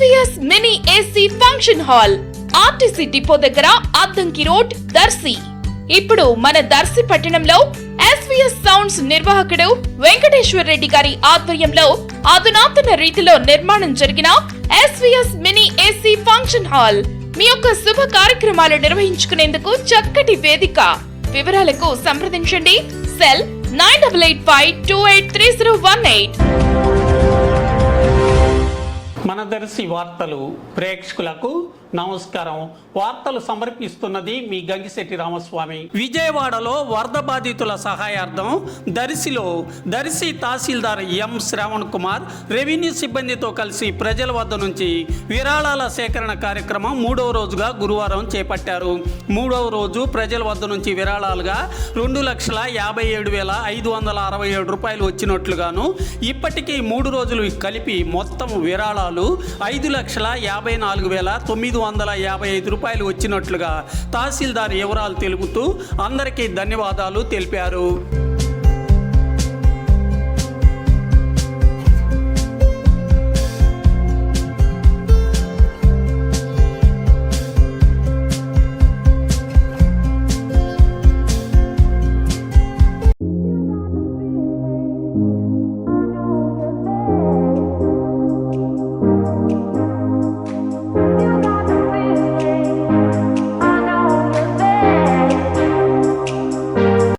SVS mini AC function hall RTC depot దగ్గర Addanki road Darsi. ఇప్పుడు మన దర్శి పట్టణంలో SVS సౌండ్స్ నిర్వాహకుడు వెంకటేశ్వర రెడ్డి గారి ఆధ్వర్యంలో అధునాతన రీతిలో నిర్మాణం జరిగిన SVS mini AC function hall మీ యొక్క శుభ కార్యక్రమాలు నిర్వహించుకునేందుకు చక్కటి వేదిక. వివరాలకు సంప్రదించండి. సెల్ 9885283018. మన దర్శి వార్తలు ప్రేక్షకులకు నమస్కారం. వార్తలు సమర్పిస్తున్నది మీ గంగిశెట్టి రామస్వామి. విజయవాడలో వరద బాధితుల సహాయార్థం దర్శి తహసీల్దార్ ఎం శ్రావణ్ కుమార్ రెవెన్యూ సిబ్బందితో కలిసి ప్రజల వద్ద నుంచి విరాళాల సేకరణ కార్యక్రమం 3వ రోజుగా గురువారం చేపట్టారు. 3వ రోజు ప్రజల వద్ద నుంచి విరాళాలుగా 2,57,567 రూపాయలు వచ్చినట్లుగాను, ఇప్పటికీ 3 రోజులు కలిపి మొత్తం విరాళాలు 5,54,955 రూపాయలు వచ్చినట్లుగా తహసీల్దార్ వివరాలు తెలుపుతూ అందరికీ ధన్యవాదాలు తెలిపారు.